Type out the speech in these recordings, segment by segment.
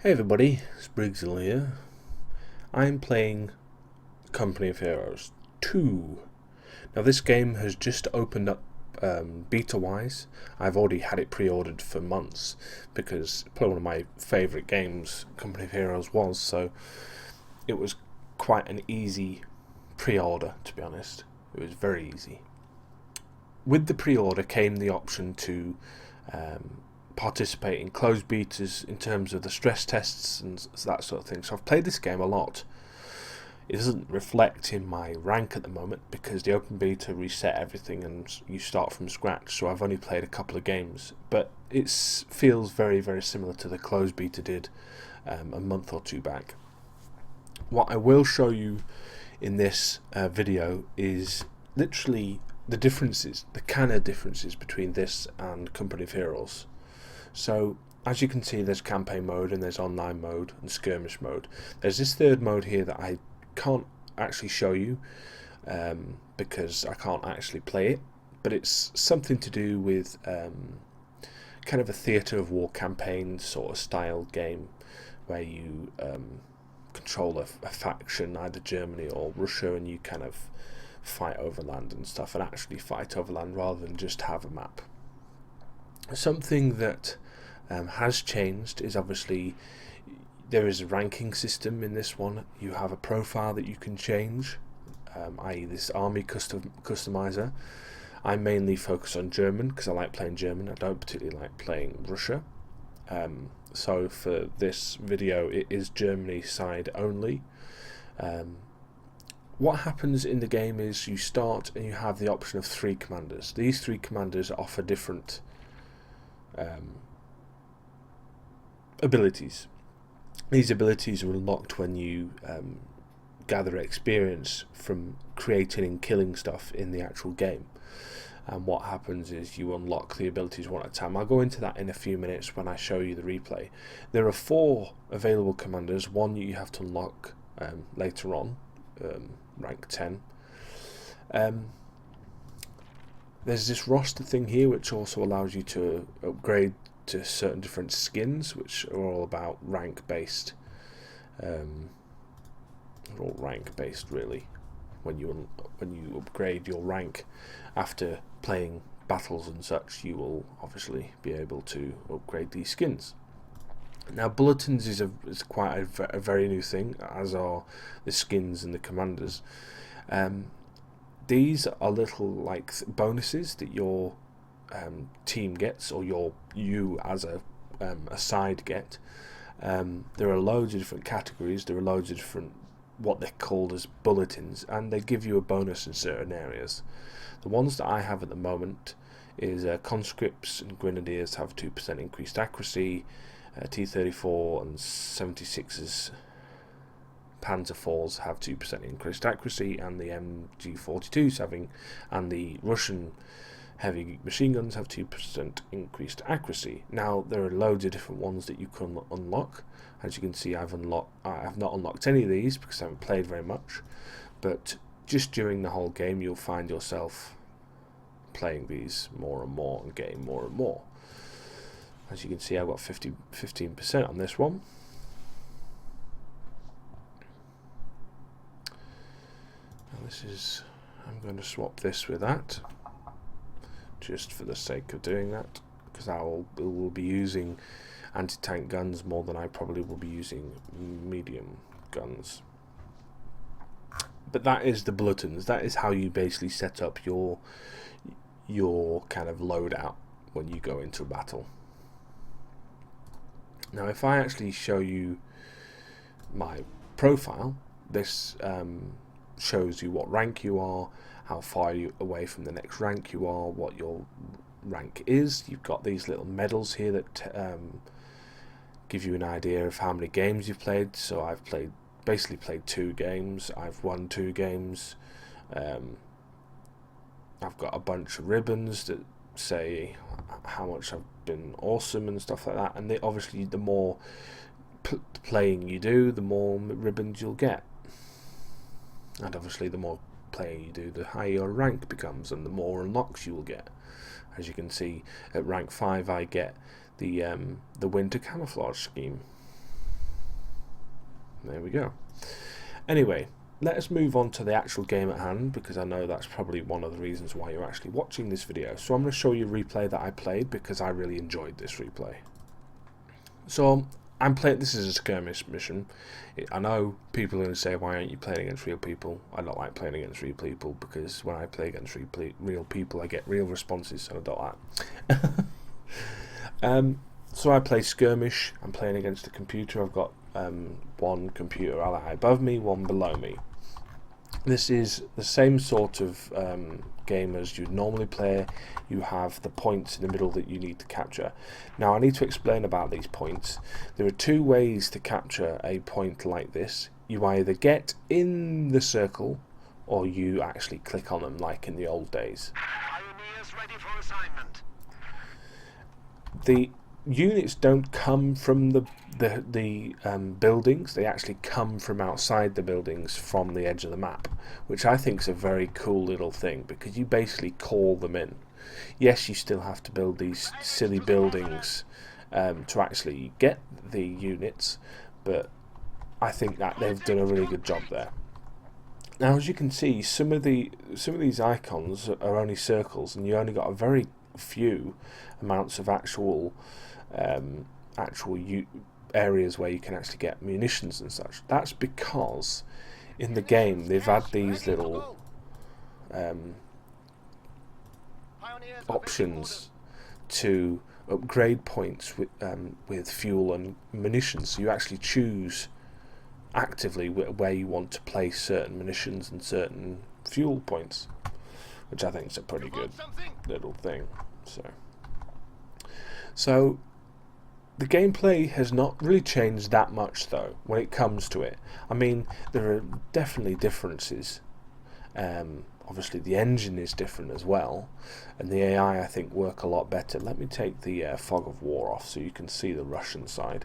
Hey everybody, it's Briggsel here. I'm playing Company of Heroes 2. Now this game has just opened up beta-wise. I've already had it pre-ordered for months because probably one of my favourite games Company of Heroes was, so it was quite an easy pre-order, to be honest. It was very easy. With the pre-order came the option to participate in closed betas in terms of the stress tests and that sort of thing. So I've played this game a lot. It doesn't reflect in my rank at the moment because the open beta reset everything and you start from scratch. So I've only played a couple of games, but it feels very, very similar to the closed beta did a month or two back. What I will show you in this video is literally the differences, the kind of differences between this and Company of Heroes. So as you can see, there's campaign mode and there's online mode and skirmish mode. There's this third mode here that I can't actually show you because I can't actually play it, but it's something to do with kind of a theatre of war campaign sort of style game where you control a faction, either Germany or Russia, and you kind of fight over land and stuff, and actually fight over land rather than just have a map. Something that has changed is obviously there is a ranking system in this one. You have a profile that you can change, i.e. this army customizer. I mainly focus on German because I like playing German. I don't particularly like playing Russia. So for this video it is Germany side only. What happens in the game is you start and you have the option of 3 commanders. These 3 commanders offer different abilities. These abilities are unlocked when you gather experience from creating and killing stuff in the actual game. And what happens is you unlock the abilities one at a time. I'll go into that in a few minutes when I show you the replay. There are 4 available commanders. One you have to unlock later on, rank 10. There's this roster thing here which also allows you to upgrade to certain different skins, which are all about rank based. They're all rank based really. When you upgrade your rank after playing battles and such, you will obviously be able to upgrade these skins. Now Bulletins is quite a very new thing, as are the skins and the commanders. These are little like bonuses that your team gets, or you as a side get. There are loads of different categories. There are loads of different what they're called as bulletins, and they give you a bonus in certain areas. The ones that I have at the moment is conscripts and grenadiers have 2% increased accuracy. T-34 and 76s Panzer IVs have 2% increased accuracy, and the MG42s and the Russian heavy machine guns have 2% increased accuracy. Now there are loads of different ones that you can unlock. As you can see, I have not unlocked any of these because I haven't played very much, but just during the whole game you'll find yourself playing these more and more and getting more and more. As you can see, I've got 15% on this one. And I'm going to swap this with that, just for the sake of doing that, because I will be using anti-tank guns more than I probably will be using medium guns. But that is the bulletins. That is how you basically set up your kind of loadout when you go into a battle. Now if I actually show you my profile, this shows you what rank you are, how far away from the next rank you are, what your rank is. You've got these little medals here that give you an idea of how many games you've played. So I've basically played 2 games. I've won 2 games. I've got a bunch of ribbons that say how much I've been awesome and stuff like that. And obviously the more playing you do, the more ribbons you'll get. And obviously the more playing you do, the higher your rank becomes and the more unlocks you will get. As you can see, at rank 5 I get the winter camouflage scheme. There we go. Anyway, let us move on to the actual game at hand, because I know that's probably one of the reasons why you're actually watching this video. So I'm going to show you a replay that I played because I really enjoyed this replay. So I'm playing, this is a skirmish mission. I know people are going to say, why aren't you playing against real people? I don't like playing against real people because when I play against real people I get real responses, so I don't like. So I play skirmish. I'm playing against a computer. I've got one computer ally above me, one below me. This is the same sort of game as you'd normally play. You have the points in the middle that you need to capture. Now I need to explain about these points. There are two ways to capture a point like this. You either get in the circle or you actually click on them like in the old days. Pioneers ready for assignment. The units don't come from the buildings, they actually come from outside the buildings from the edge of the map, which I think is a very cool little thing because you basically call them in. Yes, you still have to build these silly buildings to actually get the units, but I think that they've done a really good job there. Now, as you can see, some of these icons are only circles, and you only got a very few amounts of actual areas where you can actually get munitions and such. That's because in the game they've had these little options to upgrade points with fuel and munitions. So you actually choose actively where you want to place certain munitions and certain fuel points, which I think is a pretty good little thing. So the gameplay has not really changed that much though when it comes to it. I mean, there are definitely differences. Obviously the engine is different as well, and the AI I think work a lot better. Let me take the fog of war off so you can see the Russian side.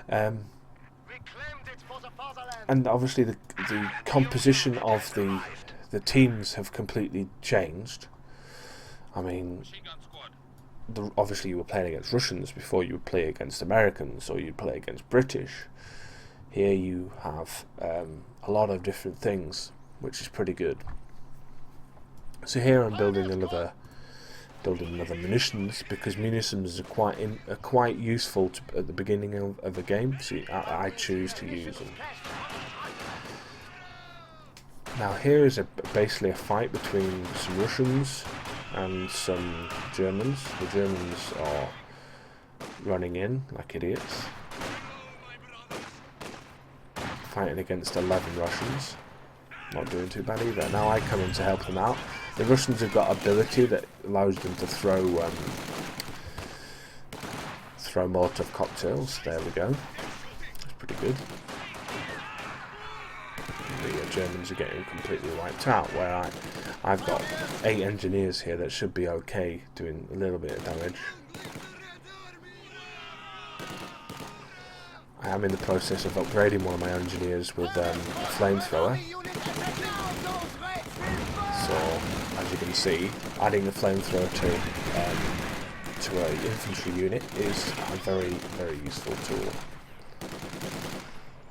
And obviously the composition of the teams have completely changed. I mean, obviously you were playing against Russians before you would play against Americans or you'd play against British. Here you have a lot of different things, which is pretty good. So here I'm building another munitions, because munitions are quite useful at the beginning of a game. So I choose to use them. Now here is basically a fight between some Russians and some Germans. The Germans are running in like idiots, fighting against 11 Russians. Not doing too bad either. Now I come in to help them out. The Russians have got ability that allows them to throw Molotov cocktails. There we go. That's pretty good. The Germans are getting completely wiped out, where I've got 8 engineers here that should be okay, doing a little bit of damage. I am in the process of upgrading one of my engineers with a flamethrower. So, as you can see, adding the flamethrower to an infantry unit is a very, very useful tool.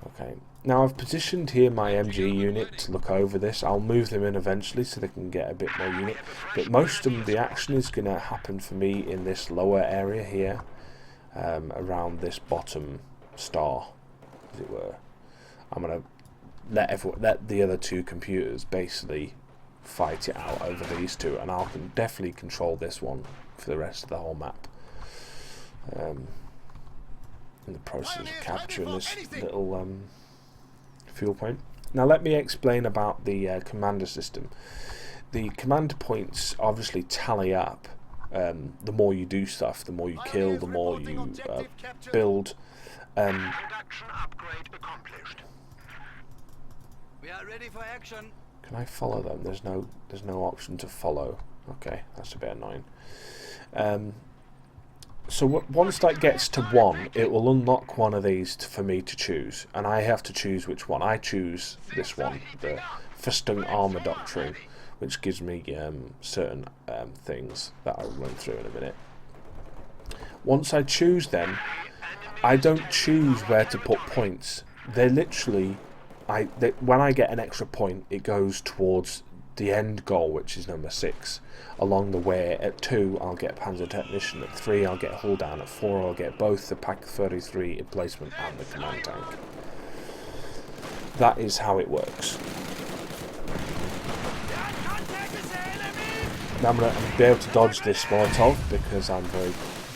Okay, now I've positioned here my MG unit to look over this. I'll move them in eventually so they can get a bit more unit, but most of the action is going to happen for me in this lower area here, around this bottom star, as it were. I'm going to let the other two computers basically fight it out over these two, and I can definitely control this one for the rest of the whole map. In the process of capturing this little fuel point. Now let me explain about the commander system. The command points obviously tally up. The more you do stuff, the more you kill, the more you build. Production upgrade accomplished. We are ready for action. Can I follow them? There's no option to follow. Okay, that's a bit annoying. So once that gets to 1, it will unlock one of these for me to choose, and I have to choose which one. I choose this one, the Festung Armor Doctrine, which gives me certain things that I'll run through in a minute. Once I choose them, I don't choose where to put points. they're literally, when I get an extra point, it goes towards the end goal, which is number 6. Along the way, at 2, I'll get Panzer Technician. At 3, I'll get Hull Down. At 4, I'll get both the Pak 33 emplacement and the command tank. That is how it works. Now I'm going to be able to dodge this Molotov because I'm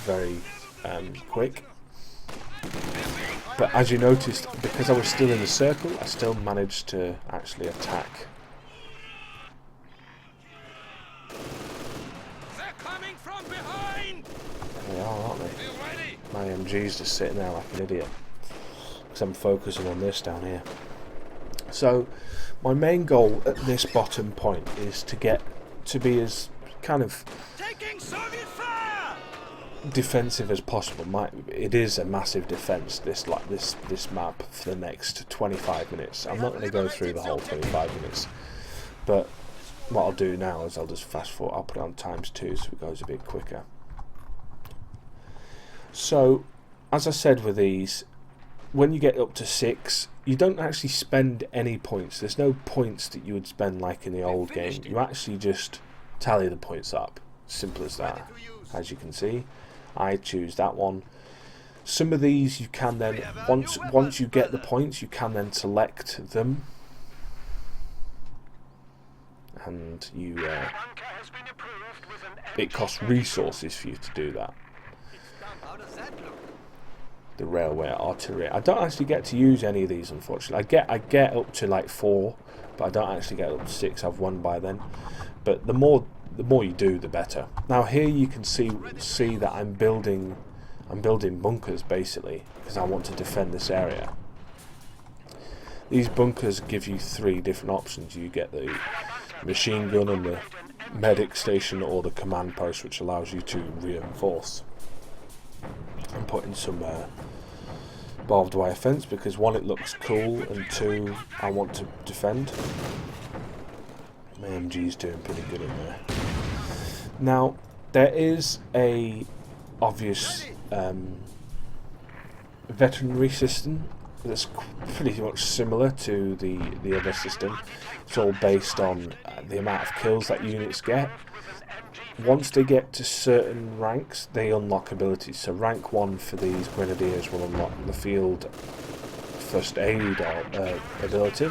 very quick. But as you noticed, because I was still in the circle, I still managed to actually attack. They're coming from behind. They are, aren't they? My MG's just sitting there like an idiot because I'm focusing on this down here. So my main goal at this bottom point is to get to be as kind of Taking Soviet fire. defensive as possible. It is a massive defense, this map, for the next 25 minutes. I'm not going to go through the whole 25 minutes, but what I'll do now is I'll just fast forward. I'll put it on ×2 so it goes a bit quicker. So as I said with these, when you get up to 6, you don't actually spend any points. There's no points that you would spend like in the old game. You actually just tally the points up. Simple as that. As you can see, I choose that one. Some of these you can then, once you get the points, you can then select them, and you it costs resources for you to do that. How does that look? The railway artillery. I don't actually get to use any of these, unfortunately. I get up to like 4, but I don't actually get up to 6. I've won by then. But the more you do, the better. Now here you can see that I'm building bunkers basically because I want to defend this area. These bunkers give you 3 different options. You get the machine gun and the medic station, or the command post, which allows you to reinforce. I'm putting some barbed wire fence because 1, it looks cool, and 2, I want to defend. My MG's doing pretty good in there. Now there is a obvious veterancy system that's pretty much similar to the other system. It's all based on the amount of kills that units get. Once they get to certain ranks, they unlock abilities. So rank 1 for these grenadiers will unlock the field first aid ability.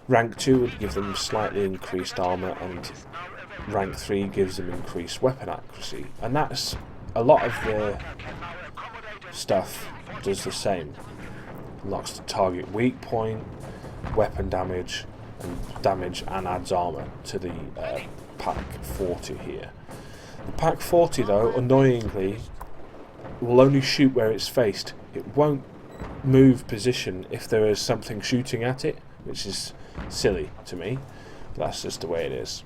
Rank 2 would give them slightly increased armour, and rank 3 gives them increased weapon accuracy. And that's a lot of the stuff does the same. Unlocks the target weak point, weapon damage, and adds armour to the Pak 40 here. The Pak 40 though, annoyingly, will only shoot where it's faced. It won't move position if there is something shooting at it, which is silly to me, but that's just the way it is.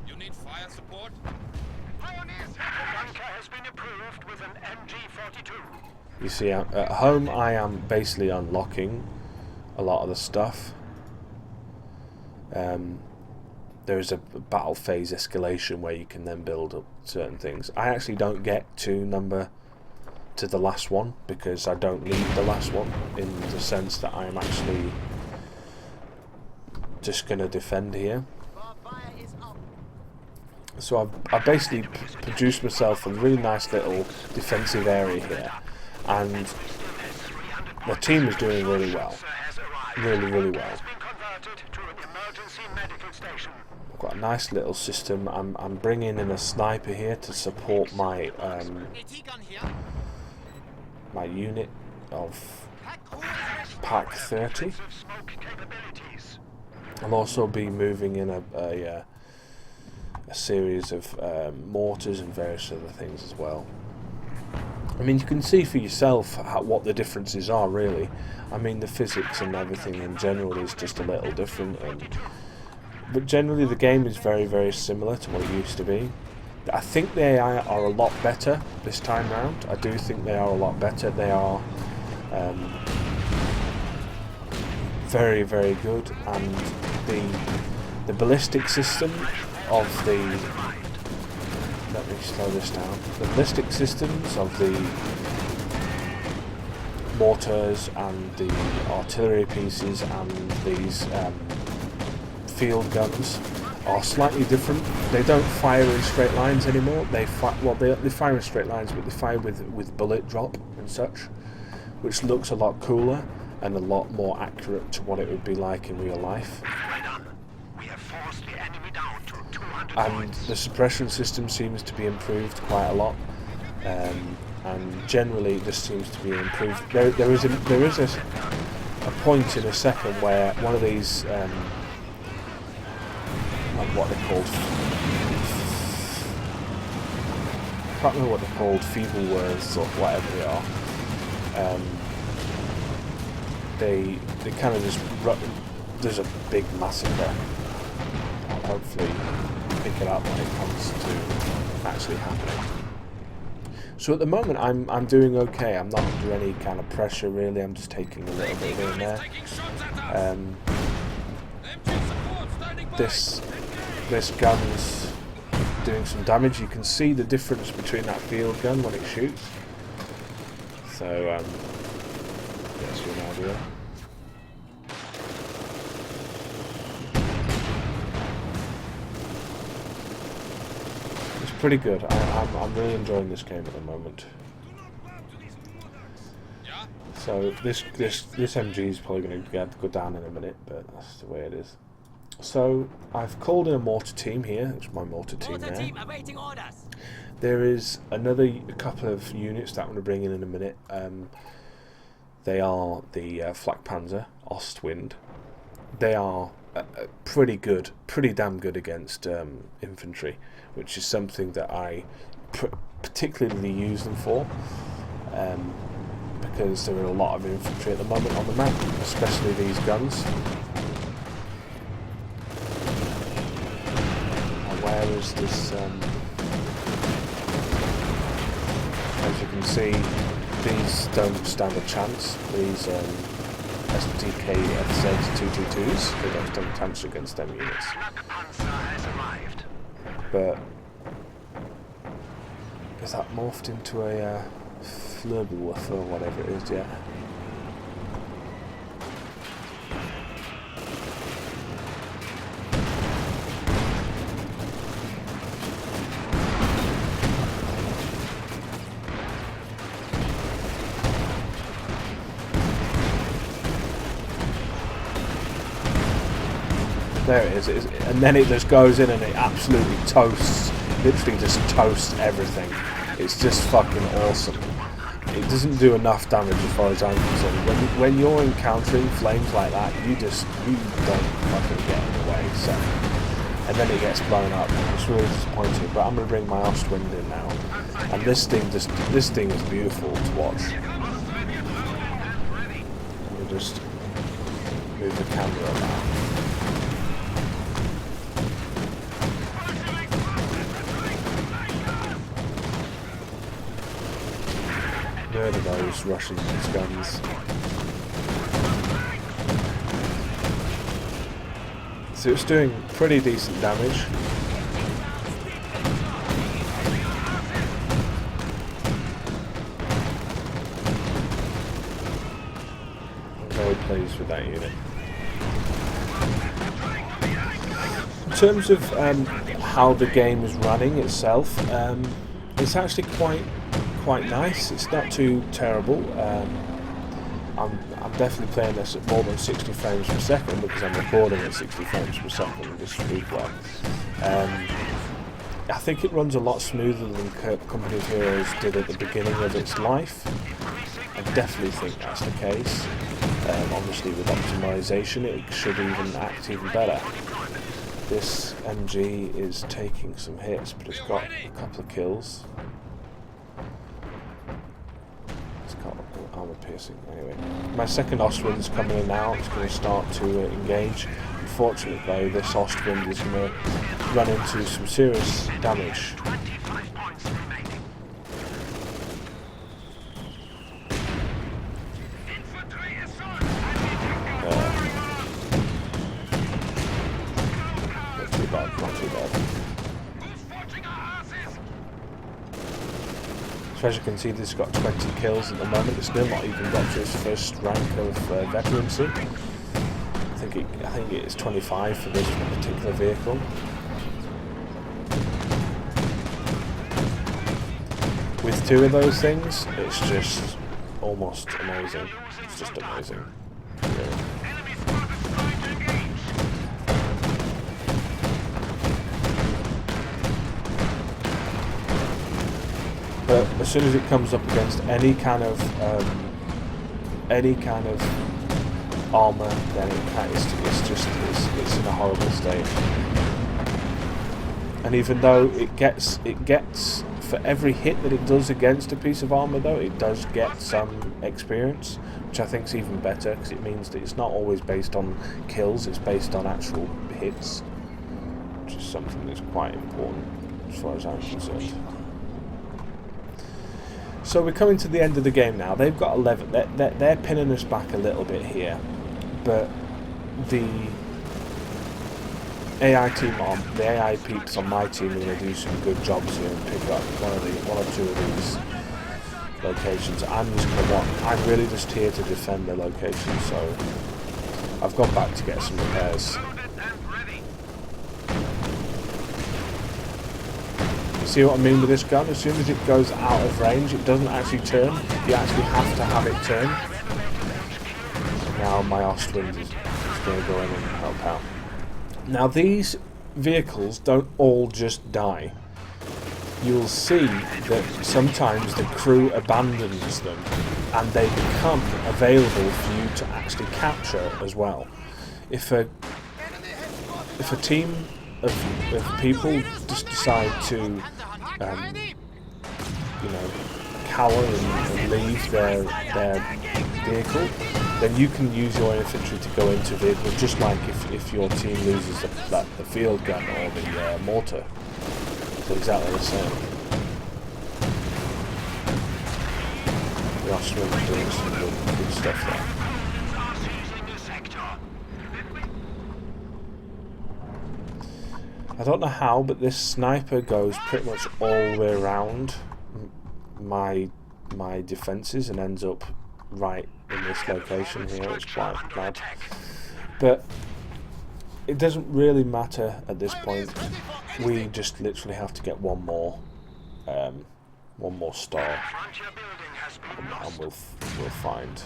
You need fire support? Pioneers bunker has been approved with an MG42. You see, at home I am basically unlocking a lot of the stuff. There is a battle phase escalation where you can then build up certain things. I actually don't get to the last one because I don't need the last one, in the sense that I am actually just going to defend here. So I've basically produced myself a really nice little defensive area here, and the team is doing really well, really well. I've got a nice little system. I'm bringing in a sniper here to support my my unit of Pak 30. I'll also be moving in a series of mortars and various other things as well. I mean, you can see for yourself what the differences are, really. I mean, the physics and everything in general is just a little different, but generally the game is very similar to what it used to be. I think they are a lot better this time round. I do think they are a lot better. They are very good, and the ballistic system of the... Let me slow this down. The ballistic systems of the mortars and the artillery pieces and these field guns are slightly different. They don't fire in straight lines anymore. They fire in straight lines, but they fire with bullet drop and such, which looks a lot cooler and a lot more accurate to what it would be like in real life. We have forced the enemy down to 200 And points. the suppression system seems to be improved quite a lot, and generally this seems to be improved. There is a point in a second where one of these what they're called, I can't remember what they're called, feeble words or whatever they are. They kind of just there's a big massacre. I'll hopefully pick it up when it comes to actually happening. So at the moment I'm doing okay. I'm not under any kind of pressure really. I'm just taking a little bit here and there. This gun's doing some damage. You can see the difference between that field gun when it shoots. So gives you an idea. It's pretty good. I'm really enjoying this game at the moment. So this MG is probably going to go down in a minute, but that's the way it is. So I've called in a mortar team here. It's my mortar team there. There is a couple of units that I'm going to bring in a minute. They are the Flak Panzer Ostwind. They are pretty damn good against infantry, which is something that I particularly use them for, because there are a lot of infantry at the moment on the map, especially these guns. Where is this? As you can see, these don't stand a chance. These SDK FZ222s, they don't stand a chance against them units. But is that morphed into a Flurblewurf or whatever it is yet? There it is, and then it just goes in and it absolutely toasts, literally just toasts everything. It's just fucking awesome. It doesn't do enough damage as far as I'm concerned. When you're encountering flames like that, you don't fucking get in the way. So, and then it gets blown up. It's really disappointing. But I'm gonna bring my Ostwind in now, and this thing is beautiful to watch. Let me just move the camera around. Murder those Russian guns. So it's doing pretty decent damage. I'm very pleased with that unit. In terms of how the game is running itself, it's actually quite nice. It's not too terrible. I'm definitely playing this at more than 60 frames per second because I'm recording at 60 frames per second this replay. I think it runs a lot smoother than Company of Heroes did at the beginning of its life. I definitely think that's the case. Obviously with optimization it should even act even better. This MG is taking some hits, but it's got a couple of kills. Armor piercing. Anyway, my second Ostwind is coming in now. It's going to start to engage. Unfortunately, though, this Ostwind is going to run into some serious damage. Not too bad. Not too bad. So as you can see, this has got 20 kills at the moment. It's still not even got to its first rank of veterancy. I think it's 25 for this particular vehicle. With 2 of those things, it's just almost amazing. It's just amazing. Really. But as soon as it comes up against any kind of armor, then it's in a horrible state. And even though it gets for every hit that it does against a piece of armor, though, it does get some experience, which I think is even better, because it means that it's not always based on kills, it's based on actual hits, which is something that's quite important as far as I'm concerned. So we're coming to the end of the game now. They've got 11. They're pinning us back a little bit here, but the AI peeps on my team are going to do some good jobs here and pick up one or two of these locations. I'm really just here to defend the location, so I've gone back to get some repairs. See what I mean with this gun? As soon as it goes out of range, it doesn't actually turn. You actually have to have it turn. Now my Ostwind is going to go in and help out. Now these vehicles don't all just die. You'll see that sometimes the crew abandons them and they become available for you to actually capture as well. If a team of people just decide to cower and leave their vehicle, then you can use your infantry to go into vehicle, just like if your team loses the field gun or the mortar. It's exactly the same. The Austrians are doing some good stuff there. I don't know how, but this sniper goes pretty much all the way around my defences and ends up right in this location here. It's quite bad, but it doesn't really matter at this point. We just literally have to get one more star, and we'll find.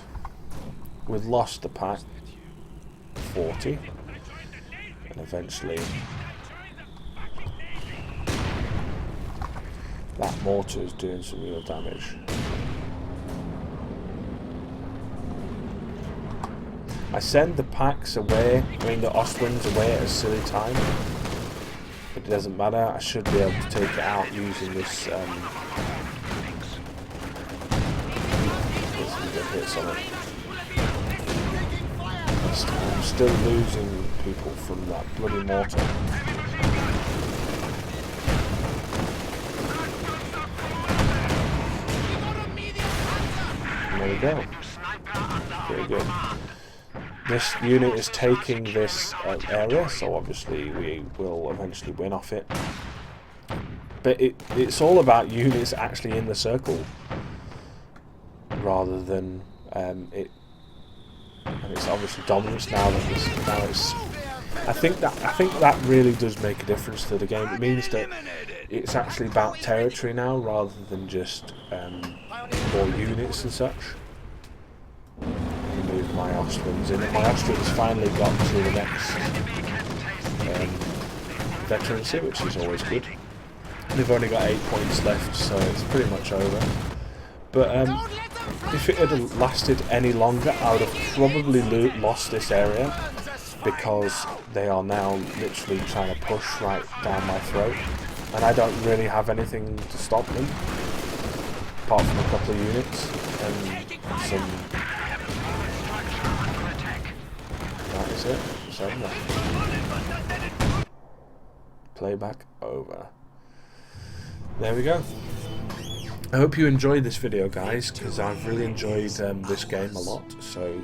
We've lost the pack 40, and eventually that mortar is doing some real damage. I send the packs away, the Ostwinds away at a silly time. But it doesn't matter, I should be able to take it out using this get some good hits on it. I'm still losing people from that bloody mortar. There we go. Very good. This unit is taking this area, so obviously we will eventually win off it. But it's all about units actually in the circle, rather than it. And it's obviously dominance now. I think that really does make a difference to the game. It means that it's actually about territory now, rather than just more units and such. Move my Ostwinds in. My Ostwinds finally got to the next veterancy, which is always good. They've only got 8 points left, so it's pretty much over. But if it had lasted any longer, I would have probably lost this area, because they are now literally trying to push right down my throat, and I don't really have anything to stop them, apart from a couple of units and some. That is it. It's over. Playback over. There we go. I hope you enjoyed this video, guys, because I've really enjoyed this game a lot. So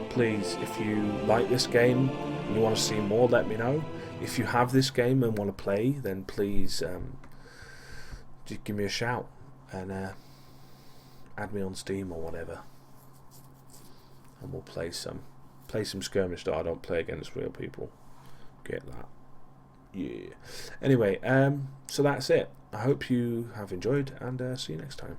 please, if you like this game and you want to see more, let me know. If you have this game and want to play, then please just give me a shout, and add me on Steam or whatever, and we'll play some skirmish that I don't play against real people. Get that? Yeah. Anyway, so that's it. I hope you have enjoyed, and see you next time.